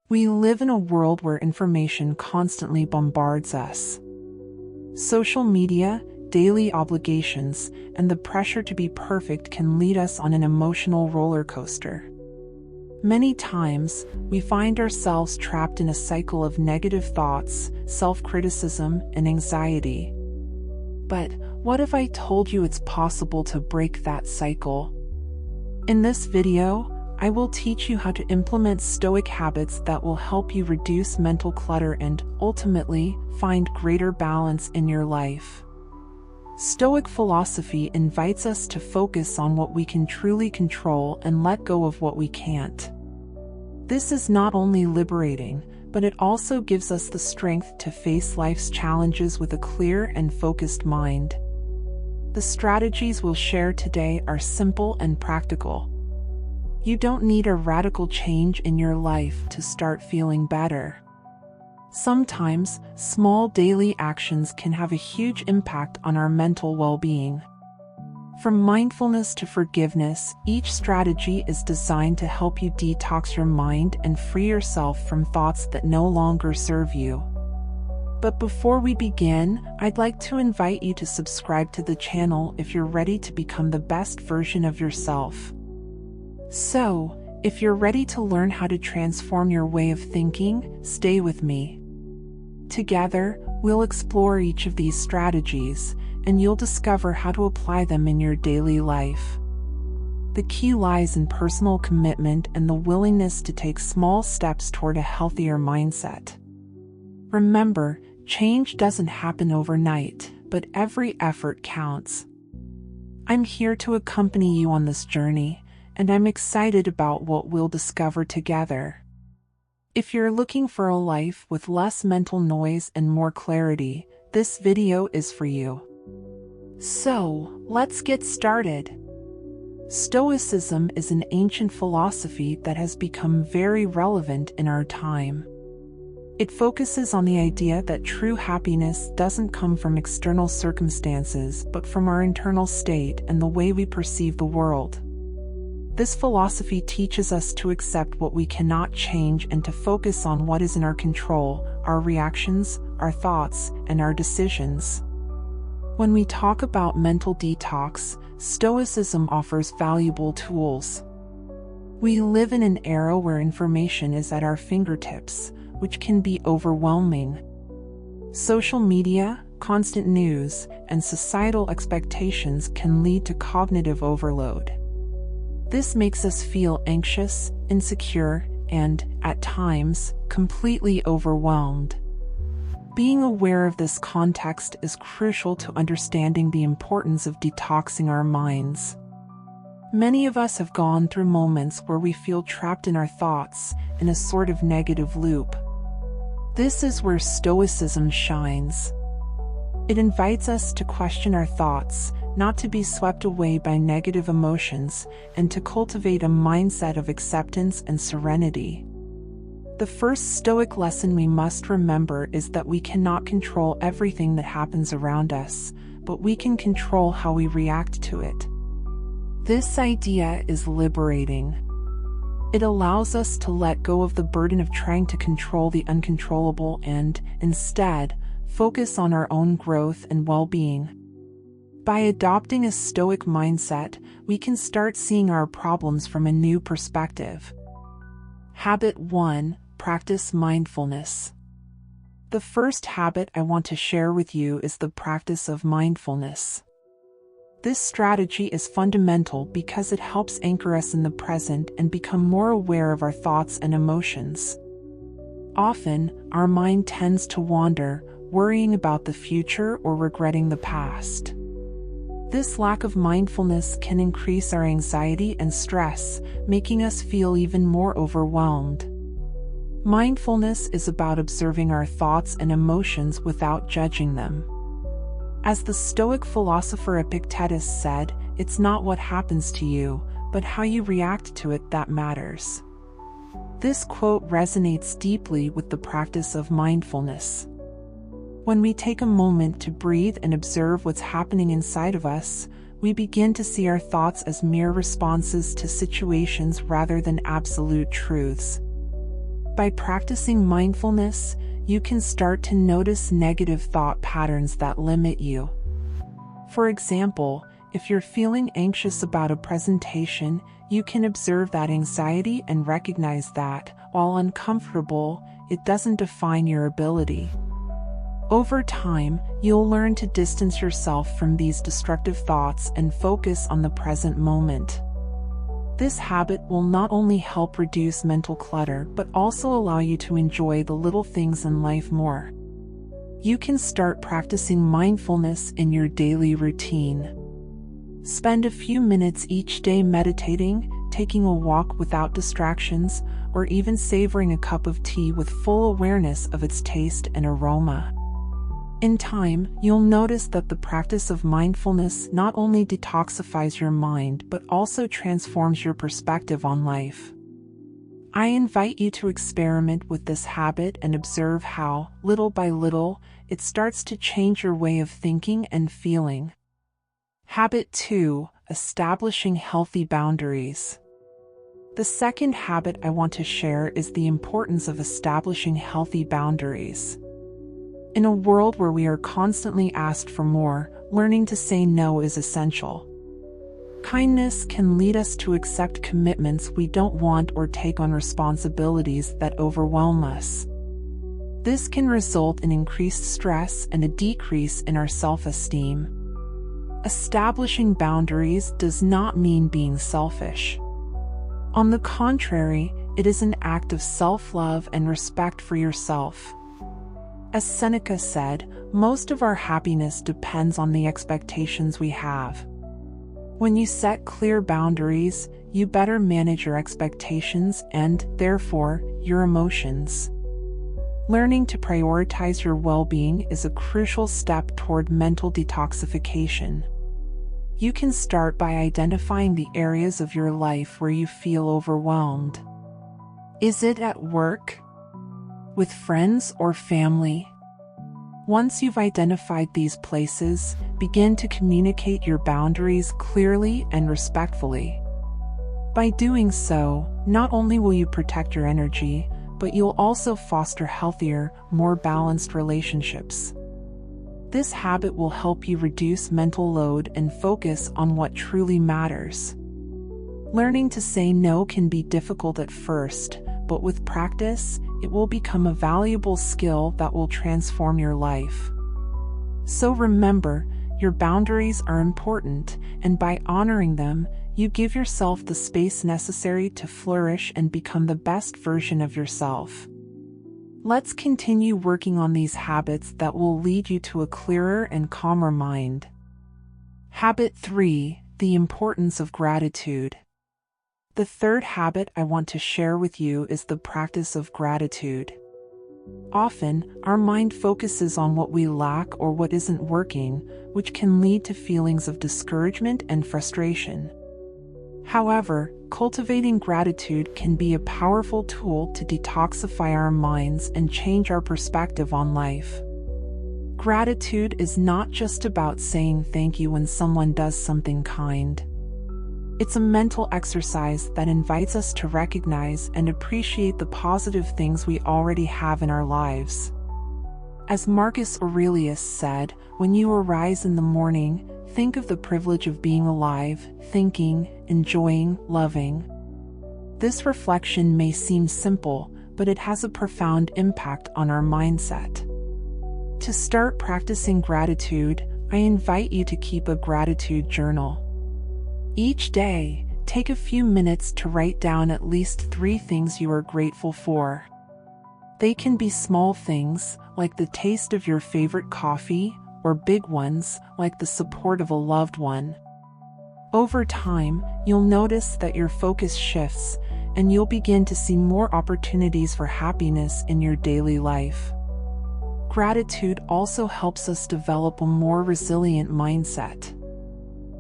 We live in a world where information constantly bombards us. Social media, daily obligations, and the pressure to be perfect can lead us on an emotional roller coaster. Many times, we find ourselves trapped in a cycle of negative thoughts, self-criticism, and anxiety. But what if I told you it's possible to break that cycle? In this video, I will teach you how to implement Stoic habits that will help you reduce mental clutter and, ultimately, find greater balance in your life. Stoic philosophy invites us to focus on what we can truly control and let go of what we can't. This is not only liberating, but it also gives us the strength to face life's challenges with a clear and focused mind. The strategies we'll share today are simple and practical. You don't need a radical change in your life to start feeling better. Sometimes, small daily actions can have a huge impact on our mental well-being. From mindfulness to forgiveness, each strategy is designed to help you detox your mind and free yourself from thoughts that no longer serve you. But before we begin, I'd like to invite you to subscribe to the channel if you're ready to become the best version of yourself. So, if you're ready to learn how to transform your way of thinking, stay with me. Together, we'll explore each of these strategies, and you'll discover how to apply them in your daily life. The key lies in personal commitment and the willingness to take small steps toward a healthier mindset. Remember, change doesn't happen overnight, but every effort counts. I'm here to accompany you on this journey, and I'm excited about what we'll discover together. If you're looking for a life with less mental noise and more clarity, this video is for you. So, let's get started. Stoicism is an ancient philosophy that has become very relevant in our time. It focuses on the idea that true happiness doesn't come from external circumstances but from our internal state and the way we perceive the world. This philosophy teaches us to accept what we cannot change and to focus on what is in our control, our reactions, our thoughts, and our decisions. When we talk about mental detox, Stoicism offers valuable tools. We live in an era where information is at our fingertips, which can be overwhelming. Social media, constant news, and societal expectations can lead to cognitive overload. This makes us feel anxious, insecure, and, at times, completely overwhelmed. Being aware of this context is crucial to understanding the importance of detoxing our minds. Many of us have gone through moments where we feel trapped in our thoughts, in a sort of negative loop. This is where Stoicism shines. It invites us to question our thoughts, not to be swept away by negative emotions, and to cultivate a mindset of acceptance and serenity. The first Stoic lesson we must remember is that we cannot control everything that happens around us, but we can control how we react to it. This idea is liberating. It allows us to let go of the burden of trying to control the uncontrollable and, instead, focus on our own growth and well-being. By adopting a Stoic mindset, we can start seeing our problems from a new perspective. Habit 1. Practice mindfulness. The first habit I want to share with you is the practice of mindfulness. This strategy is fundamental because it helps anchor us in the present and become more aware of our thoughts and emotions. Often, our mind tends to wander, worrying about the future or regretting the past. This lack of mindfulness can increase our anxiety and stress, making us feel even more overwhelmed. Mindfulness is about observing our thoughts and emotions without judging them. As the Stoic philosopher Epictetus said, it's not what happens to you, but how you react to it that matters. This quote resonates deeply with the practice of mindfulness. When we take a moment to breathe and observe what's happening inside of us, we begin to see our thoughts as mere responses to situations rather than absolute truths. By practicing mindfulness, you can start to notice negative thought patterns that limit you. For example, if you're feeling anxious about a presentation, you can observe that anxiety and recognize that, while uncomfortable, it doesn't define your ability. Over time, you'll learn to distance yourself from these destructive thoughts and focus on the present moment. This habit will not only help reduce mental clutter but also allow you to enjoy the little things in life more. You can start practicing mindfulness in your daily routine. Spend a few minutes each day meditating, taking a walk without distractions, or even savoring a cup of tea with full awareness of its taste and aroma. In time, you'll notice that the practice of mindfulness not only detoxifies your mind but also transforms your perspective on life. I invite you to experiment with this habit and observe how, little by little, it starts to change your way of thinking and feeling. Habit 2: Establishing healthy boundaries. The second habit I want to share is the importance of establishing healthy boundaries. In a world where we are constantly asked for more, learning to say no is essential. Kindness can lead us to accept commitments we don't want or take on responsibilities that overwhelm us. This can result in increased stress and a decrease in our self-esteem. Establishing boundaries does not mean being selfish. On the contrary, it is an act of self-love and respect for yourself. As Seneca said, most of our happiness depends on the expectations we have. When you set clear boundaries, you better manage your expectations and, therefore, your emotions. Learning to prioritize your well-being is a crucial step toward mental detoxification. You can start by identifying the areas of your life where you feel overwhelmed. Is it at work? With friends or family? Once you've identified these places, begin to communicate your boundaries clearly and respectfully. By doing so, not only will you protect your energy, but you'll also foster healthier, more balanced relationships. This habit will help you reduce mental load and focus on what truly matters. Learning to say no can be difficult at first, but with practice, it will become a valuable skill that will transform your life. So remember, your boundaries are important, and by honoring them, you give yourself the space necessary to flourish and become the best version of yourself. Let's continue working on these habits that will lead you to a clearer and calmer mind. Habit 3: The importance of gratitude. The third habit I want to share with you is the practice of gratitude. Often, our mind focuses on what we lack or what isn't working, which can lead to feelings of discouragement and frustration. However, cultivating gratitude can be a powerful tool to detoxify our minds and change our perspective on life. Gratitude is not just about saying thank you when someone does something kind. It's a mental exercise that invites us to recognize and appreciate the positive things we already have in our lives. As Marcus Aurelius said, when you arise in the morning, think of the privilege of being alive, thinking, enjoying, loving. This reflection may seem simple, but it has a profound impact on our mindset. To start practicing gratitude, I invite you to keep a gratitude journal. Each day, take a few minutes to write down at least 3 things you are grateful for. They can be small things, like the taste of your favorite coffee, or big ones, like the support of a loved one. Over time, you'll notice that your focus shifts, and you'll begin to see more opportunities for happiness in your daily life. Gratitude also helps us develop a more resilient mindset.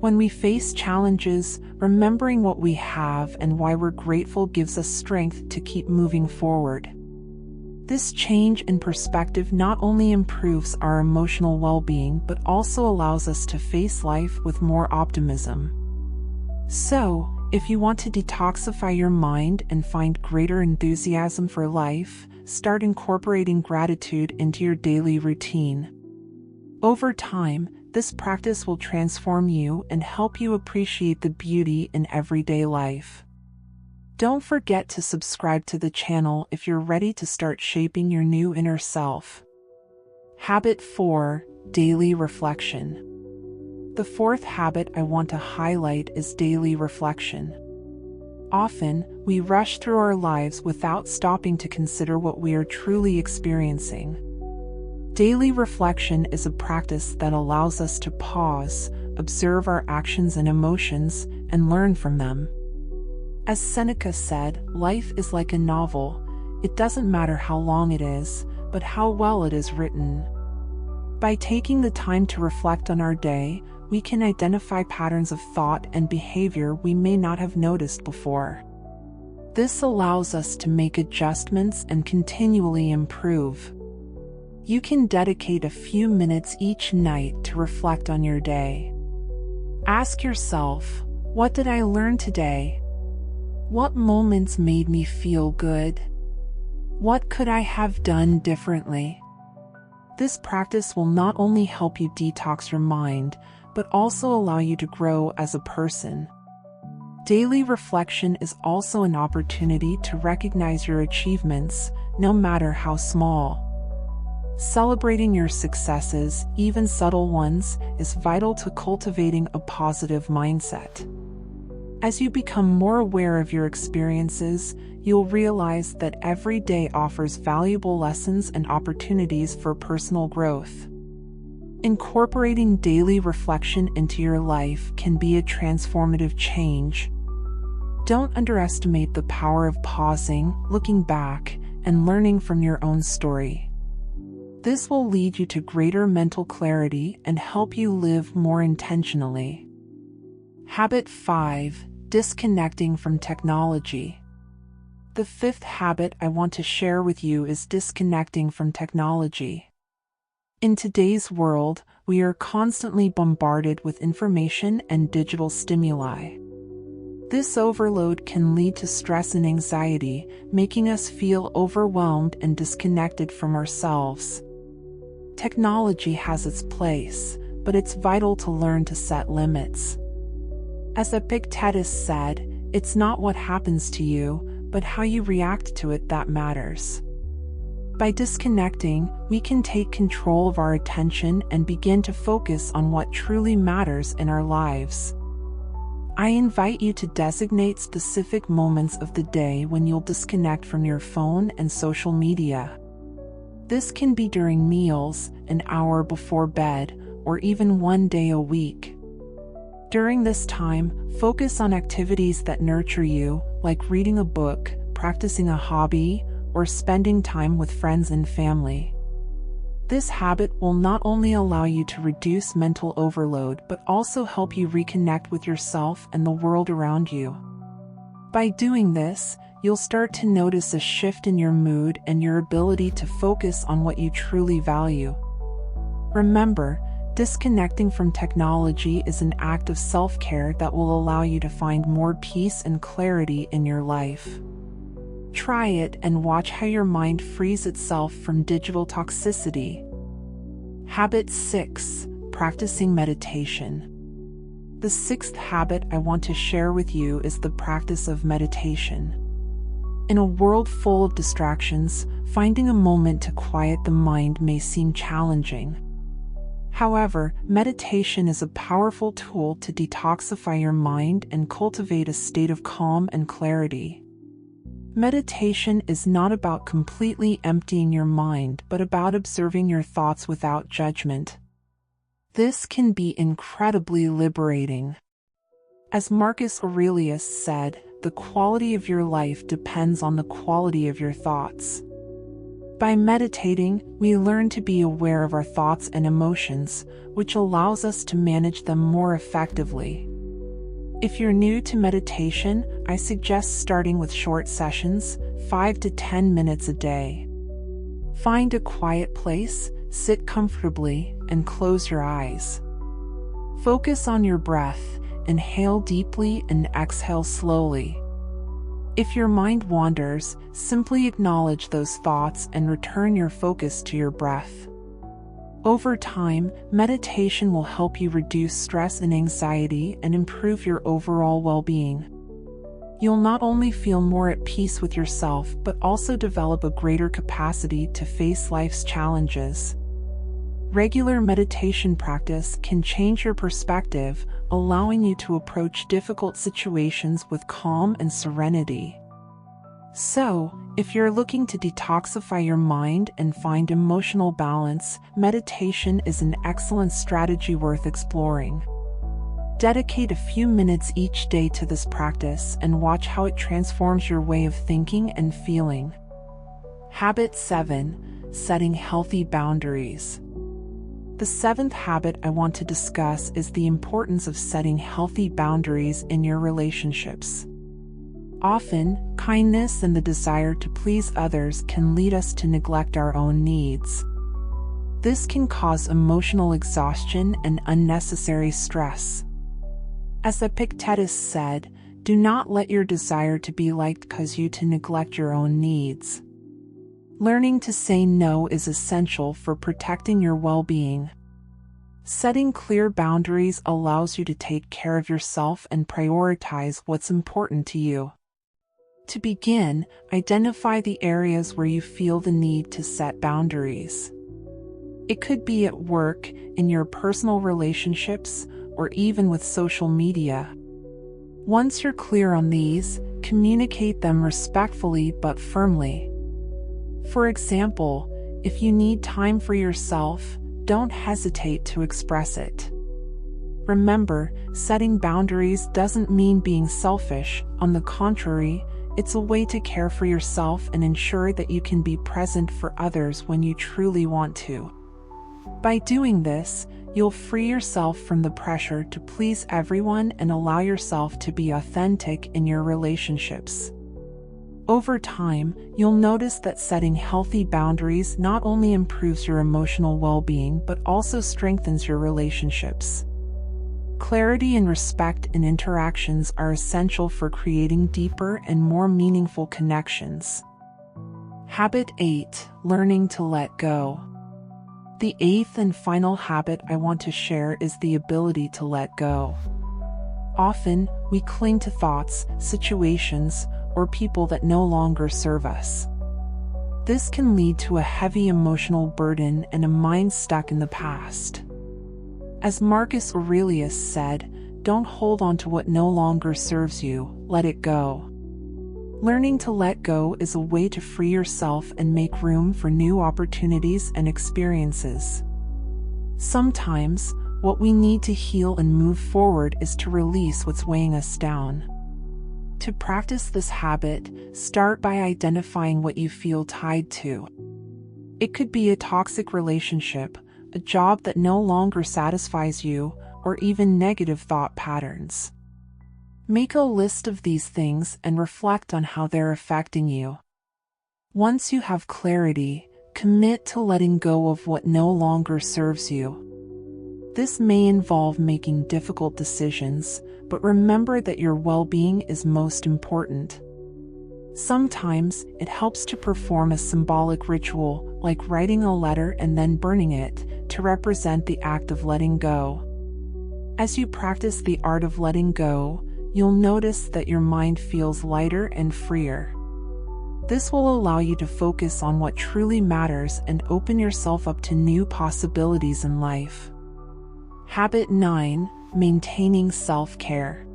When we face challenges, remembering what we have and why we're grateful gives us strength to keep moving forward. This change in perspective not only improves our emotional well-being but also allows us to face life with more optimism. So, If you want to detoxify your mind and find greater enthusiasm for life, start incorporating gratitude into your daily routine. Over time, this practice will transform you and help you appreciate the beauty in everyday life. Don't forget to subscribe to the channel if you're ready to start shaping your new inner self. Habit 4. Daily reflection. The fourth habit I want to highlight is daily reflection. Often, we rush through our lives without stopping to consider what we are truly experiencing. Daily reflection is a practice that allows us to pause, observe our actions and emotions, and learn from them. As Seneca said, life is like a novel. It doesn't matter how long it is, but how well it is written. By taking the time to reflect on our day, we can identify patterns of thought and behavior we may not have noticed before. This allows us to make adjustments and continually improve. You can dedicate a few minutes each night to reflect on your day. Ask yourself, what did I learn today? What moments made me feel good? What could I have done differently? This practice will not only help you detox your mind, but also allow you to grow as a person. Daily reflection is also an opportunity to recognize your achievements, no matter how small. Celebrating your successes, even subtle ones, is vital to cultivating a positive mindset. As you become more aware of your experiences, you'll realize that every day offers valuable lessons and opportunities for personal growth. Incorporating daily reflection into your life can be a transformative change. Don't underestimate the power of pausing, looking back, and learning from your own story. This will lead you to greater mental clarity and help you live more intentionally. Habit 5. Disconnecting from technology. The fifth habit I want to share with you is disconnecting from technology. In today's world, we are constantly bombarded with information and digital stimuli. This overload can lead to stress and anxiety, making us feel overwhelmed and disconnected from ourselves. Technology has its place, but it's vital to learn to set limits. As Epictetus said, it's not what happens to you, but how you react to it that matters. By disconnecting, we can take control of our attention and begin to focus on what truly matters in our lives. I invite you to designate specific moments of the day when you'll disconnect from your phone and social media. This can be during meals, an hour before bed, or even one day a week. During this time, focus on activities that nurture you, like reading a book, practicing a hobby, or spending time with friends and family. This habit will not only allow you to reduce mental overload but also help you reconnect with yourself and the world around you. By doing this, you'll start to notice a shift in your mood and your ability to focus on what you truly value. Remember, disconnecting from technology is an act of self-care that will allow you to find more peace and clarity in your life. Try it and watch how your mind frees itself from digital toxicity. Habit 6. Practicing meditation. The sixth habit I want to share with you is the practice of meditation. In a world full of distractions, finding a moment to quiet the mind may seem challenging. However, meditation is a powerful tool to detoxify your mind and cultivate a state of calm and clarity. Meditation is not about completely emptying your mind, but about observing your thoughts without judgment. This can be incredibly liberating. As Marcus Aurelius said, the quality of your life depends on the quality of your thoughts. By meditating, we learn to be aware of our thoughts and emotions, which allows us to manage them more effectively. If you're new to meditation, I suggest starting with short sessions, 5 to 10 minutes a day. Find a quiet place, sit comfortably, and close your eyes. Focus on your breath, inhale deeply and exhale slowly. If your mind wanders, simply acknowledge those thoughts and return your focus to your breath. Over time, meditation will help you reduce stress and anxiety and improve your overall well-being. You'll not only feel more at peace with yourself, but also develop a greater capacity to face life's challenges. Regular meditation practice can change your perspective, allowing you to approach difficult situations with calm and serenity. So, if you're looking to detoxify your mind and find emotional balance, meditation is an excellent strategy worth exploring. Dedicate a few minutes each day to this practice and watch how it transforms your way of thinking and feeling. Habit 7. Setting healthy boundaries. The seventh habit I want to discuss is the importance of setting healthy boundaries in your relationships. Often, kindness and the desire to please others can lead us to neglect our own needs. This can cause emotional exhaustion and unnecessary stress. As Epictetus said, do not let your desire to be liked cause you to neglect your own needs. Learning to say no is essential for protecting your well-being. Setting clear boundaries allows you to take care of yourself and prioritize what's important to you. To begin, identify the areas where you feel the need to set boundaries. It could be at work, in your personal relationships, or even with social media. Once you're clear on these, communicate them respectfully but firmly. For example, if you need time for yourself, don't hesitate to express it. Remember, setting boundaries doesn't mean being selfish. On the contrary, it's a way to care for yourself and ensure that you can be present for others when you truly want to. By doing this, you'll free yourself from the pressure to please everyone and allow yourself to be authentic in your relationships. Over time, you'll notice that setting healthy boundaries not only improves your emotional well-being but also strengthens your relationships. Clarity and respect in interactions are essential for creating deeper and more meaningful connections. Habit 8. Learning to let go. The eighth and final habit I want to share is the ability to let go. Often, we cling to thoughts, situations, or people that no longer serve us. This can lead to a heavy emotional burden and a mind stuck in the past. As Marcus Aurelius said, don't hold on to what no longer serves you, let it go. Learning to let go is a way to free yourself and make room for new opportunities and experiences. Sometimes, what we need to heal and move forward is to release what's weighing us down. To practice this habit, start by identifying what you feel tied to. It could be a toxic relationship, a job that no longer satisfies you, or even negative thought patterns. Make a list of these things and reflect on how they're affecting you. Once you have clarity, commit to letting go of what no longer serves you. This may involve making difficult decisions, but remember that your well-being is most important. Sometimes, it helps to perform a symbolic ritual, like writing a letter and then burning it, to represent the act of letting go. As you practice the art of letting go, you'll notice that your mind feels lighter and freer. This will allow you to focus on what truly matters and open yourself up to new possibilities in life. Habit 9. Maintaining self-care.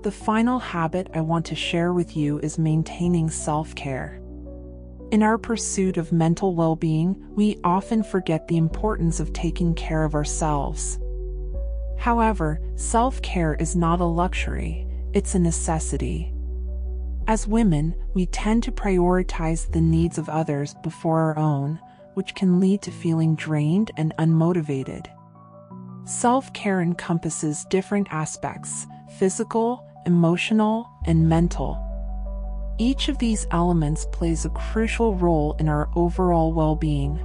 The final habit I want to share with you is maintaining self-care. In our pursuit of mental well-being, we often forget the importance of taking care of ourselves. However, self-care is not a luxury, it's a necessity. As women, we tend to prioritize the needs of others before our own, which can lead to feeling drained and unmotivated. Self-care encompasses different aspects: physical, emotional, and mental. Each of these elements plays a crucial role in our overall well-being.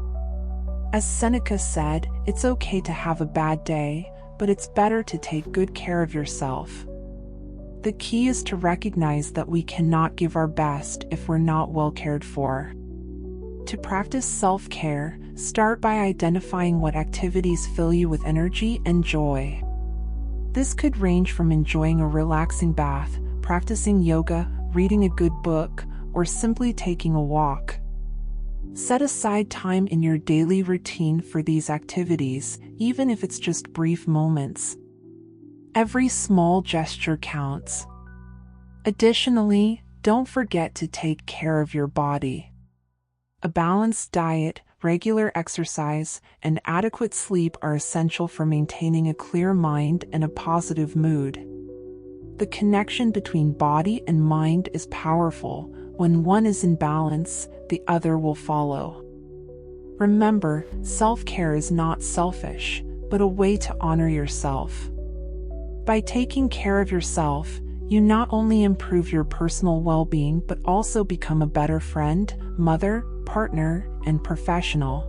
As Seneca said, it's okay to have a bad day, but it's better to take good care of yourself. The key is to recognize that we cannot give our best if we're not well cared for. To practice self-care, start by identifying what activities fill you with energy and joy. This could range from enjoying a relaxing bath, practicing yoga, reading a good book, or simply taking a walk. Set aside time in your daily routine for these activities, even if it's just brief moments. Every small gesture counts. Additionally, don't forget to take care of your body. A balanced diet, regular exercise, and adequate sleep are essential for maintaining a clear mind and a positive mood. The connection between body and mind is powerful. When one is in balance, the other will follow. Remember, self-care is not selfish, but a way to honor yourself. By taking care of yourself, you not only improve your personal well-being but also become a better friend, mother, partner, and professional.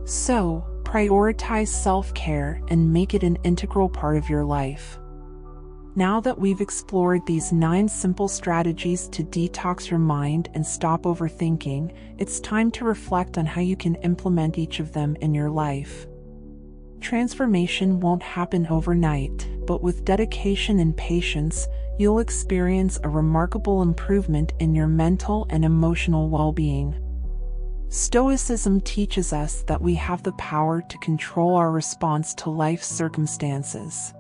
So, prioritize self-care and make it an integral part of your life. Now that we've explored these 9 simple strategies to detox your mind and stop overthinking, it's time to reflect on how you can implement each of them in your life. Transformation won't happen overnight, but with dedication and patience, you'll experience a remarkable improvement in your mental and emotional well-being. Stoicism teaches us that we have the power to control our response to life's circumstances.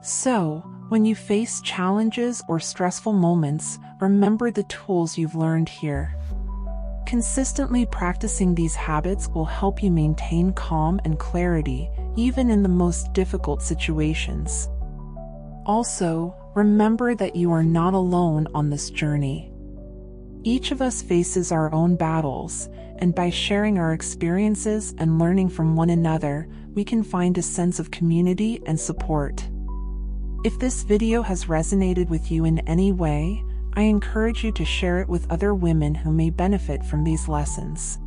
So, when you face challenges or stressful moments, remember the tools you've learned here. Consistently practicing these habits will help you maintain calm and clarity, even in the most difficult situations. Also, remember that you are not alone on this journey. Each of us faces our own battles, and by sharing our experiences and learning from one another, we can find a sense of community and support. If this video has resonated with you in any way, I encourage you to share it with other women who may benefit from these lessons.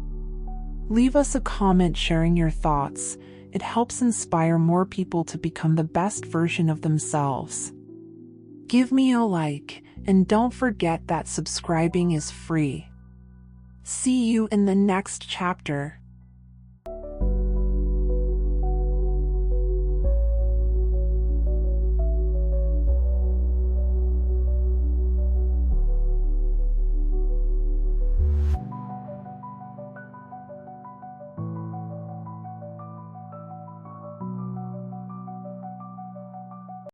Leave us a comment sharing your thoughts. It helps inspire more people to become the best version of themselves. Give me a like, and don't forget that subscribing is free. See you in the next chapter.